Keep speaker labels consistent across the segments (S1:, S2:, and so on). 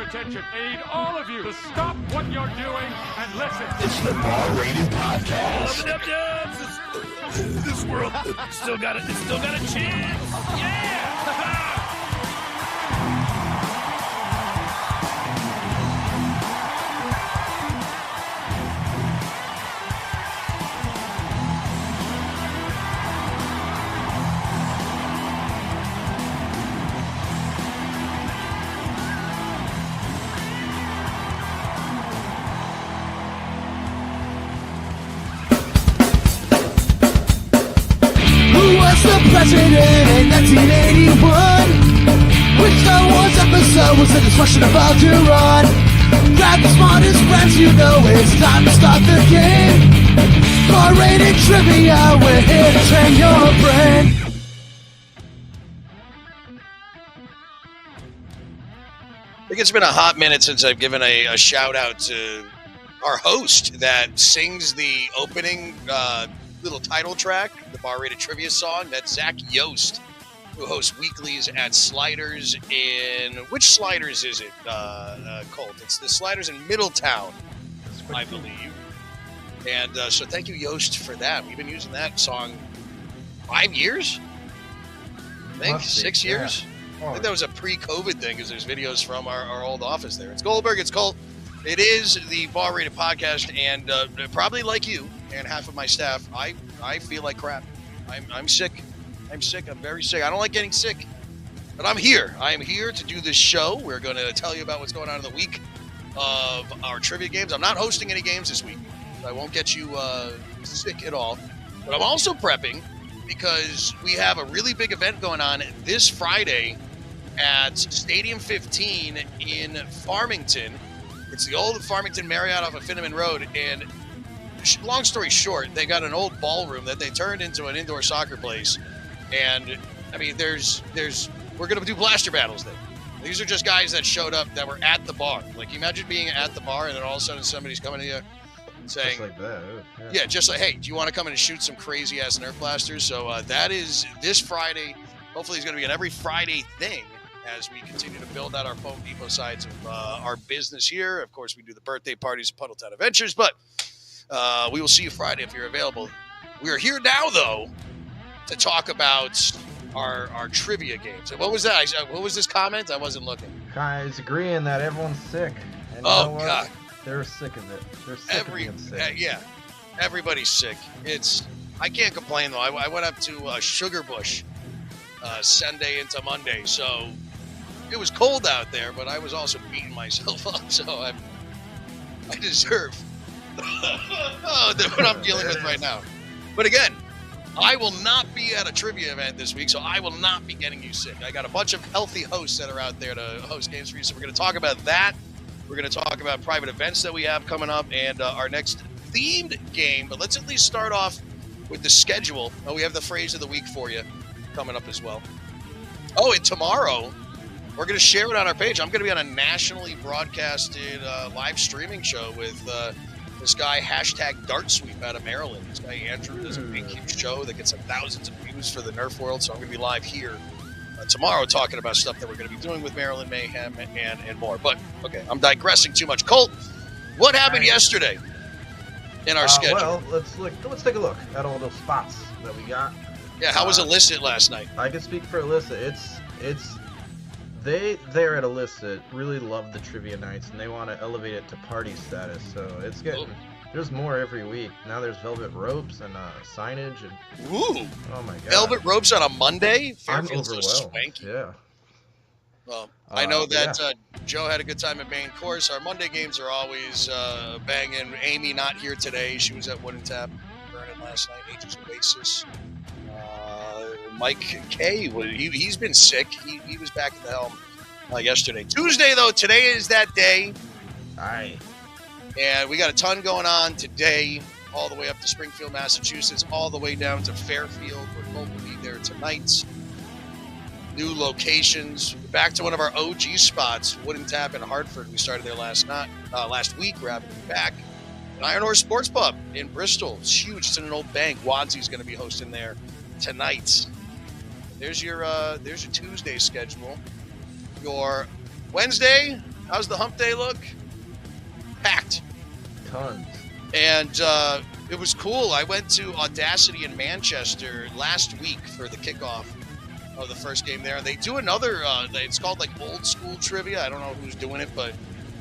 S1: attention. I need all of you to stop what you're doing and listen.
S2: It's the Bar Rated Podcast.
S3: This world still got a chance. Yeah!
S4: The president in 1981. Which Star Wars episode was the discussion about to run? Grab the smartest friends, you know it's time to start the game. R-rated trivia, we're here to train your brain.
S5: I think it's been a hot minute since I've given a shout out to our host that sings the opening little title track, the Bar Rated Trivia song. That's Zach Yost, who hosts weeklies at Sliders in... Which Sliders is it, Colt? It's the Sliders in Middletown, I believe. And so thank you, Yost, for that. We've been using that song 5 years? I think 6 years? Yeah. I think that was a pre-COVID thing because there's videos from our old office there. It's Goldberg, it's Colt. It is the Bar Rated Podcast, and probably like you and half of my staff, I feel like crap. I'm sick. I'm sick. I'm very sick. I don't like getting sick, but I'm here. I am here to do this show. We're going to tell you about what's going on in the week of our trivia games. I'm not hosting any games this week, so I won't get you sick at all. But I'm also prepping because we have a really big event going on this Friday at Stadium 15 in Farmington. It's the old Farmington Marriott off of Finneman Road, and long story short, they got an old ballroom that they turned into an indoor soccer place. And I mean, we're going to do blaster battles there. These are just guys that showed up that were at the bar. Like, imagine being at the bar and then all of a sudden somebody's coming to you saying,
S6: just like that.
S5: Yeah, just like, hey, do you want to come in and shoot some crazy ass Nerf blasters? So that is this Friday. Hopefully, it's going to be an every Friday thing as we continue to build out our Foam Depot sides of our business here. Of course, we do the birthday parties at Puddletown Adventures, but we will see you Friday if you're available. We are here now, though, to talk about our trivia games. What was that? What was this comment? I wasn't looking.
S6: Guys agreeing that everyone's sick. And you know what? God. They're sick of it. They're sick of being sick.
S5: Yeah, everybody's sick. I can't complain, though. I went up to Sugar Bush Sunday into Monday, so it was cold out there, but I was also beating myself up, so I deserve what I'm dealing with right now. But again, I will not be at a trivia event this week, so I will not be getting you sick. I got a bunch of healthy hosts that are out there to host games for you, so we're going to talk about that. We're going to talk about private events that we have coming up and our next themed game. But let's at least start off with the schedule. Oh, we have the phrase of the week for you coming up as well. Oh, and tomorrow, we're going to share it on our page. I'm going to be on a nationally broadcasted live streaming show with this guy, #DartSweep out of Maryland. This guy, Andrew, does a big, huge show that gets thousands of views for the Nerf world. So I'm going to be live here tomorrow talking about stuff that we're going to be doing with Maryland Mayhem and more. But, okay, I'm digressing too much. Colt, what happened yesterday in our schedule?
S6: Well, let's take a look at all those spots that we got.
S5: Yeah, how was Illicit last night?
S6: I can speak for Illicit. They're at Illicit really love the trivia nights, and they want to elevate it to party status. So it's getting there's more every week. Now there's velvet ropes and signage and
S5: ooh,
S6: oh my god,
S5: velvet ropes on a Monday.
S6: I'm
S5: Fairfield's
S6: overwhelmed.
S5: Swanky.
S6: Yeah.
S5: Well, I know that Joe had a good time at main course. Our Monday games are always banging. Amy not here today. She was at Wooden Tap Burning last night. Nature's Oasis. Mike K, he's been sick. He was back at the helm yesterday. Tuesday, though, today is that day.
S6: Aye.
S5: And we got a ton going on today, all the way up to Springfield, Massachusetts, all the way down to Fairfield. We're going to be there tonight. New locations. Back to one of our OG spots, Wooden Tap in Hartford. We started there last week. We're having it back. An Iron Horse Sports Pub in Bristol. It's huge. It's in an old bank. Wadsey's going to be hosting there tonight. There's your Tuesday schedule. Your Wednesday, How's the hump day look? Packed.
S6: Tons.
S5: And it was cool. I went to Audacity in Manchester last week for the kickoff of the first game there. They do another, it's called like old school trivia. I don't know who's doing it, but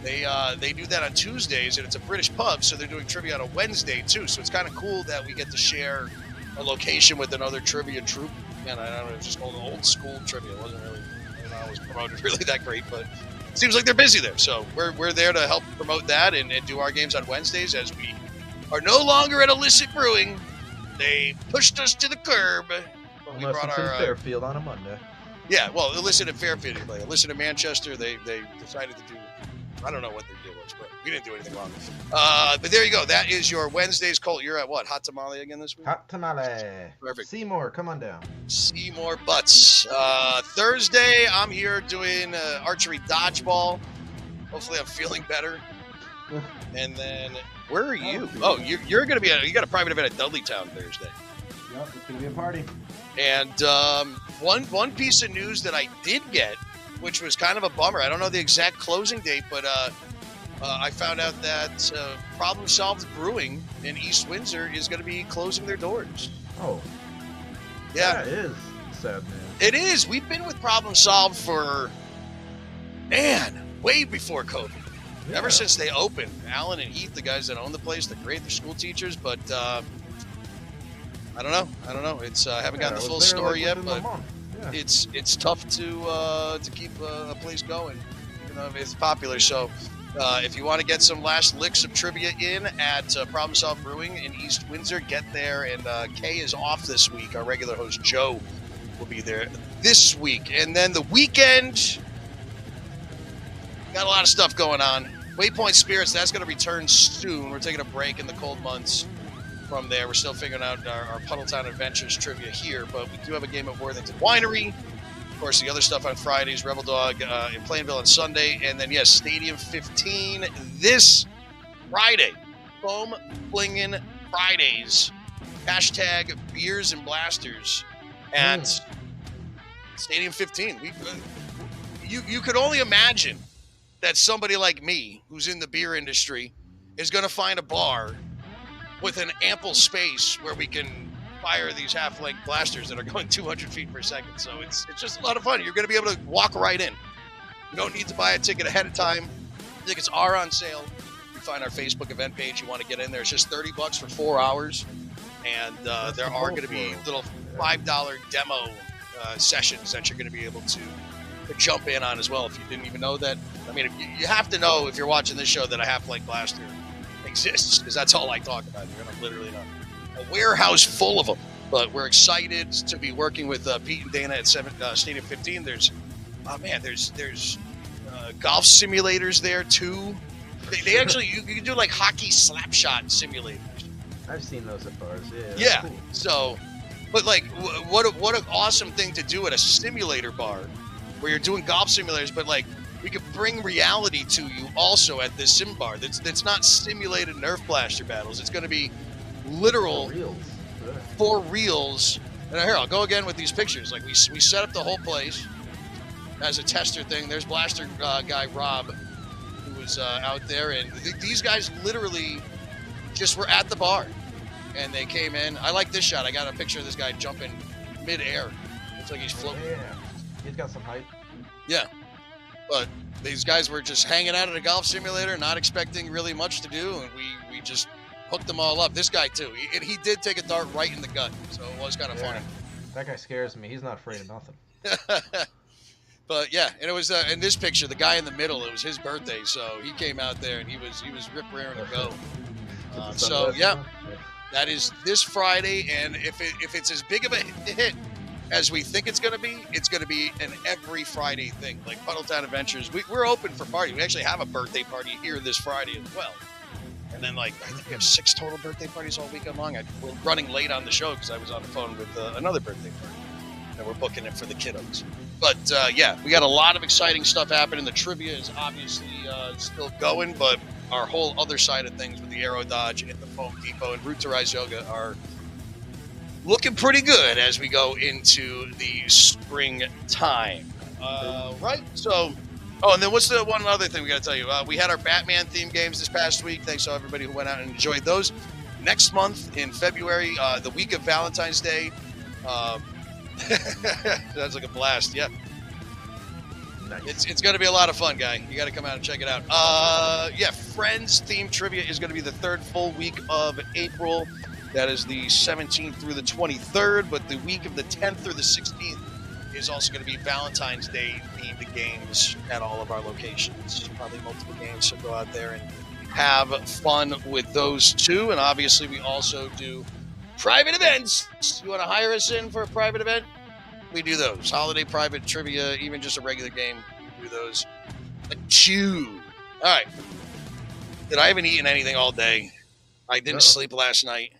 S5: they do that on Tuesdays, and it's a British pub, so they're doing trivia on a Wednesday too. So it's kind of cool that we get to share a location with another trivia troupe. And I don't know, it's just called old school trivia. It wasn't really, I don't know, it was promoted really that great, but it seems like they're busy there. So we're there to help promote that and do our games on Wednesdays as we are no longer at Illicit Brewing. They pushed us to the curb. We
S6: Unless
S5: brought
S6: it's in
S5: our
S6: Fairfield on a Monday.
S5: yeah, well, Illicit and Fairfield, Illicit in Manchester. They decided to do, I don't know what their deal was, but we didn't do anything wrong. But there you go. That is your Wednesdays. Colt, you're at what? Hot Tamale again this week?
S6: Hot tamale.
S5: Perfect.
S6: Seymour, come on down.
S5: Seymour Butts. Thursday, I'm here doing archery dodgeball. Hopefully, I'm feeling better. And then, where are you? Oh, you're going to be you got a private event at Dudleytown Thursday.
S6: Yep, it's gonna be a party.
S5: And one piece of news that I did get, which was kind of a bummer. I don't know the exact closing date, but I found out that Problem Solved Brewing in East Windsor is going to be closing their doors.
S6: Oh,
S5: Yeah,
S6: that is sad news.
S5: it is. We've been with Problem Solved for, way before COVID.
S6: Yeah.
S5: Ever since they opened. Alan and Heath, the guys that own the place, they're great. They're school teachers, but I don't know. It's I haven't gotten the
S6: I was
S5: full
S6: there,
S5: story
S6: like,
S5: yet,
S6: within the
S5: but
S6: month. Yeah.
S5: it's tough to keep a place going. You know, it's popular. So if you want to get some last licks of trivia in at Problem Solved Brewing in East Windsor, get there. And Kay is off this week. Our regular host Joe will be there this week, and then the weekend got a lot of stuff going on. Waypoint Spirits, that's going to return soon. We're taking a break in the cold months from there. We're still figuring out our Puddletown Adventures trivia here, but we do have a game at Worthington Winery. Of course, the other stuff on Fridays, Rebel Dog in Plainville on Sunday. And then, yes, Stadium 15 this Friday. Foam Flingin' Fridays. Hashtag Beers and Blasters at Stadium 15. You could only imagine that somebody like me, who's in the beer industry, is going to find a bar with an ample space where we can fire these half-length blasters that are going 200 feet per second. So it's just a lot of fun. You're going to be able to walk right in. You don't need to buy a ticket ahead of time. Tickets are on sale. You find our Facebook event page. You want to get in there. It's just $30 for 4 hours. And there are going to be little $5 demo sessions that you're going to be able to jump in on as well if you didn't even know that. I mean, you have to know if you're watching this show that a half-length blaster exists, because that's all I talk about. You're going to literally know. A warehouse full of them. But we're excited to be working with Pete and Dana at Stadium 15. There's golf simulators there too. They actually you can do like hockey slap shot simulators.
S6: I've seen those at bars. Yeah.
S5: Yeah.
S6: Cool.
S5: So, but like, what an awesome thing to do at a simulator bar, where you're doing golf simulators, but like we could bring reality to you also at this sim bar. That's not simulated Nerf blaster battles. It's going to be literal
S6: Reels.
S5: for reals. And here, I'll go again with these pictures. Like we set up the whole place as a tester thing. There's blaster guy Rob, who was out there, and these guys literally just were at the bar, and they came in. I like this shot. I got a picture of this guy jumping mid-air. Looks like he's floating.
S6: Yeah. He's got some height.
S5: Yeah, but these guys were just hanging out at a golf simulator, not expecting really much to do, and we just hooked them all up. This guy too. He did take a dart right in the gut, so it was kind of funny.
S6: That guy scares me. He's not afraid of nothing.
S5: But yeah, and it was in this picture, the guy in the middle, it was his birthday, so he came out there and he was rip raring to go. So yeah, that is this Friday, and if it's as big of a hit as we think it's going to be an every Friday thing. Like Puddletown Adventures, we're open for party. We actually have a birthday party here this Friday as well. And then, like, I think we have 6 total birthday parties all weekend long. We're running late on the show because I was on the phone with another birthday party, and we're booking it for the kiddos. But, yeah, we got a lot of exciting stuff happening. The trivia is obviously still going, but our whole other side of things with the Aero Dodge and the Foam Depot and Root to Rise Yoga are looking pretty good as we go into the springtime. Right? So Oh, and then what's the one other thing we got to tell you? We had our Batman themed games this past week. Thanks to everybody who went out and enjoyed those. Next month in February, the week of Valentine's Day. That's like a blast. Yeah.
S6: Nice.
S5: It's going to be a lot of fun, guy. You got to come out and check it out. Yeah, Friends themed trivia is going to be the third full week of April. That is the 17th through the 23rd, but the week of the 10th through the 16th is also going to be Valentine's Day themed games at all of our locations. Probably multiple games, so go out there and have fun with those too. And obviously, we also do private events. You want to hire us in for a private event? We do those. Holiday private trivia, even just a regular game, we do those. Achoo. All right. I haven't eaten anything all day. I didn't sleep last night.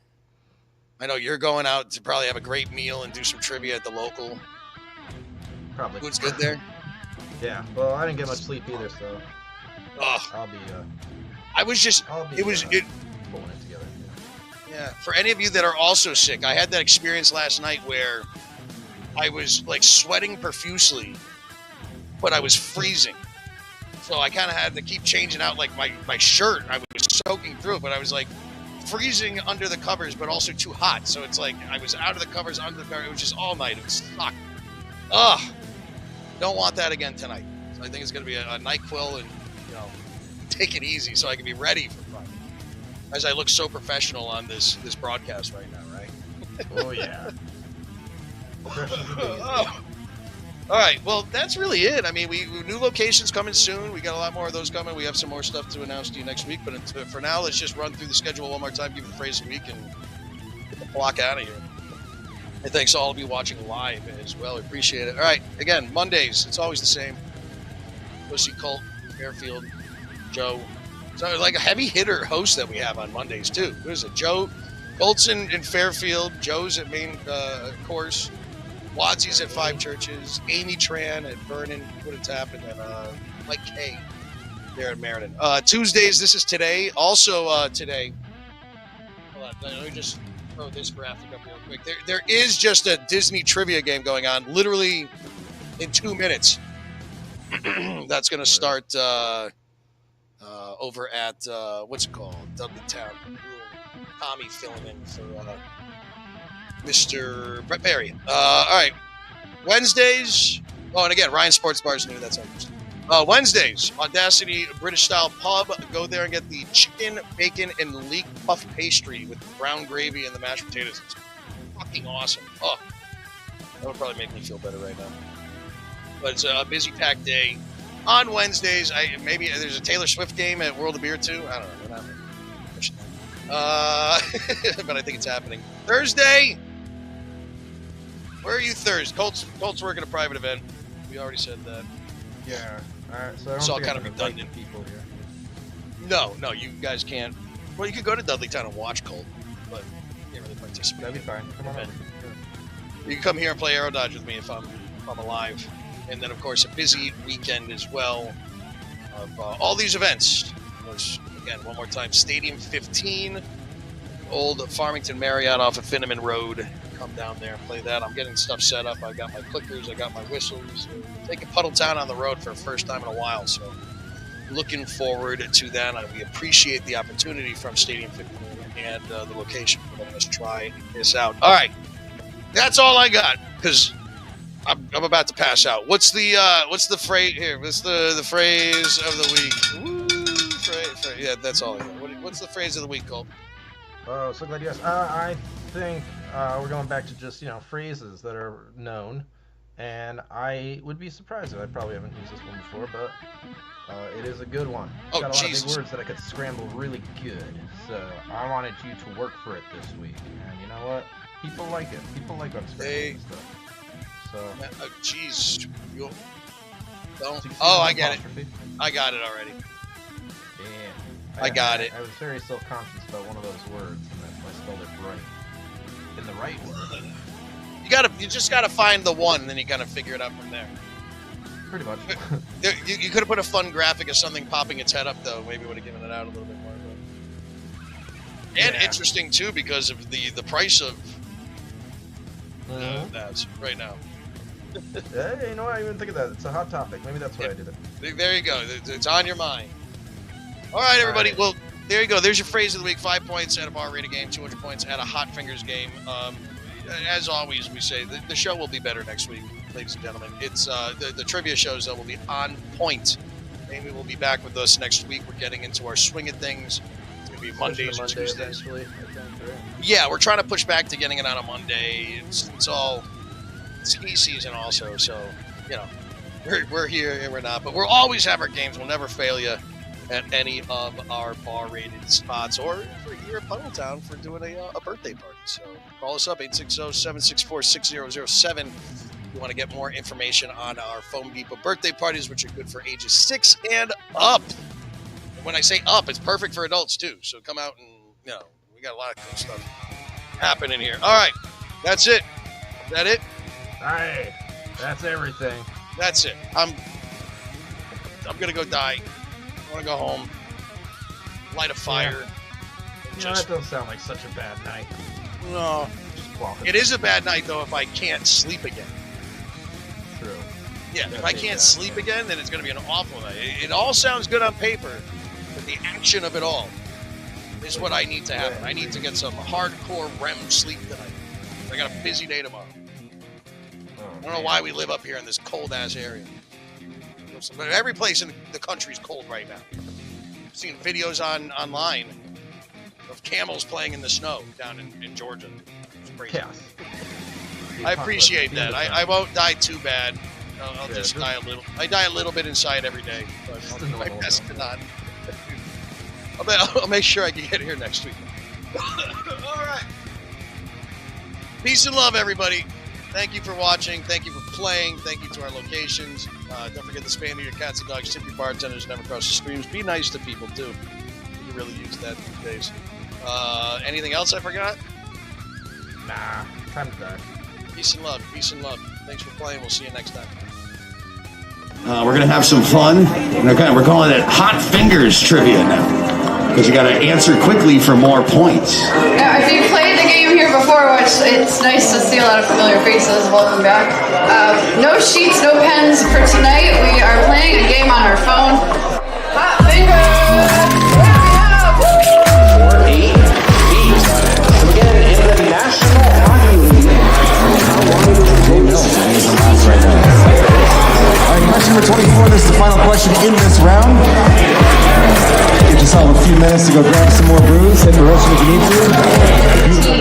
S5: I know you're going out to probably have a great meal and do some trivia at the local.
S6: Probably.
S5: Food's good there?
S6: Yeah. Well, I didn't get much sleep either, so I'll be.
S5: I was just.
S6: Pulling it together.
S5: Yeah. For any of you that are also sick, I had that experience last night where I was like sweating profusely, but I was freezing. So I kind of had to keep changing out like my shirt. I was soaking through it, but I was like freezing under the covers, but also too hot. So it's like I was out of the covers, under the cover. It was just all night. It was sucked. Ugh. Don't want that again tonight. So I think it's going to be a NyQuil and, take it easy so I can be ready for Friday. As I look so professional on this broadcast right now, right?
S6: Oh, yeah.
S5: All right. Well, that's really it. I mean, we new locations coming soon. We got a lot more of those coming. We have some more stuff to announce to you next week. But for now, let's just run through the schedule one more time, give you the phrase of the week, and get the block out of here. And thanks to all of you watching live as well. We appreciate it. All right. Again, Mondays. It's always the same. Go see Colt, Fairfield, Joe. So like a heavy hitter host that we have on Mondays too. Who is it? Joe, Colt's in Fairfield. Joe's at Main Course. Wadsy's at Five Churches. Amy Tran at Vernon. What it's happened. And Mike K there at Meriden. Tuesdays. This is today. Also today. Hold on. Let me just throw this graphic up real quick. There is just a Disney trivia game going on, literally in 2 minutes. That's going to start over at what's it called, Dudleytown. Tommy filling in for Mr. Brett Berry. All right, Wednesdays. Oh, and again, Ryan Sports Bar is new. That's all. Wednesdays, Audacity British Style Pub. Go there and get the chicken, bacon, and leek puff pastry with the brown gravy and the mashed potatoes. It's fucking awesome. Oh, that would probably make me feel better right now. But it's a busy packed day. On Wednesdays, maybe there's a Taylor Swift game at World of Beer too. I don't know. But I think it's happening. Thursday. Where are you Thursday? Colt's working a private event. We already said that.
S6: Yeah. All right. So I don't
S5: It's all
S6: think
S5: kind
S6: I
S5: of
S6: can invite
S5: redundant.
S6: people here.
S5: No, you guys can't. Well, you could go to Dudleytown and watch Colt, but you can't really participate.
S6: That'd be fine. Come on over.
S5: You can come here and play Aero Dodge with me if I'm alive. And then, of course, a busy weekend as well of all these events. Of course, again, one more time, Stadium 15, old Farmington Marriott off of Finneman Road. Come down there and play that. I'm getting stuff set up. I got my clickers. I got my whistles. Taking Puddletown on the road for the first time in a while. So looking forward to that. We appreciate the opportunity from Stadium 15 and the location for letting us try this out. All right. That's all I got because I'm about to pass out. What's the phrase here? What's the phrase of the week? Woo, yeah, that's all I got. What's the phrase of the week, Cole?
S6: Oh, so glad you asked. I think we're going back to just phrases that are known, and I would be surprised if I probably haven't used this one before, but it is a good one. It's got a lot of big words that I could scramble really good, so I wanted you to work for it this week, and you know what? People like it. People like unscrambling stuff. So.
S5: Jeez. Don't. Oh, I get it. I got it already.
S6: Yeah.
S5: I got it.
S6: I was very self-conscious about one of those words, and that's why I spelled it right. In the right word.
S5: You just gotta find the one, and then you kind of figure it out from there.
S6: Pretty much.
S5: You could have put a fun graphic of something popping its head up, though. Maybe would have given it out a little bit more. But... And interesting too, because of the price of that right now.
S6: Hey, you know what? I didn't even think of that. It's a hot topic. Maybe that's why I did it.
S5: There you go. It's on your mind. All right, everybody.
S6: All right.
S5: Well, there you go. There's your phrase of the week. 5 points at a bar rated game, 200 points at a Hot Fingers game. As always, we say the show will be better next week, ladies and gentlemen. It's the trivia shows, though, will be on point. Amy will be back with us next week. We're getting into our swing of things. It's going to be Mondays and Tuesdays.
S6: Eventually, I think, right?
S5: Yeah, we're trying to push back to getting it on a Monday. It's ski season also, so, you know, we're here and we're not. But we'll always have our games. We'll never fail you at any of our bar-rated spots, or if we're here at PUDDLETOwn for doing a birthday party. So call us up, 860-764-6007. If you want to get more information on our Foam Depot birthday parties, which are good for ages 6 and up. When I say up, it's perfect for adults, too. So come out and, you know, we got a lot of cool stuff happening here. All right, that's it. Is that it?
S6: All right, that's everything.
S5: That's it. I'm going to go die. I want to go home, light a fire.
S6: You know, that doesn't sound like such a bad night.
S5: No. It is a bad night, though, if I can't sleep again.
S6: True.
S5: Yeah, if I can't sleep again, then it's going to be an awful night. It all sounds good on paper, but the action of it all is what I need to happen. I need to get some hardcore REM sleep tonight. I got a busy day tomorrow. I don't know why we live up here in this cold-ass area. But every place in the country is cold right now. I've seen videos online of camels playing in the snow down in Georgia. It's crazy.
S6: Chaos.
S5: I appreciate that. I won't die too bad. I'll just die a little. I die a little bit inside every day, but I'll do my best to not. I'll make sure I can get here next week. All right. Peace and love, everybody. Thank you for watching. Thank you for playing. Thank you to our locations. Don't forget to spam your cats and dogs, tip your bartenders, never cross the streams. Be nice to people, too. You really use that these days. Anything else I forgot?
S6: Nah, time to die.
S5: Peace and love. Peace and love. Thanks for playing. We'll see you next time.
S2: We're going to have some fun. We're calling it Hot Fingers Trivia now. Because you got to answer quickly for more points.
S7: Yeah, if you played the game here before, which it's nice to see a lot of familiar faces, welcome back. No sheets, no pens for tonight. We are playing a game on our phone. Hot Fingers! What do we have?
S8: 8 feet. So again, in the National Hockey League, how long is the game?
S9: All right, question number 24. This is the final question in this round. Give yourself a few minutes to go grab some more brews. Hit the roast if you need to.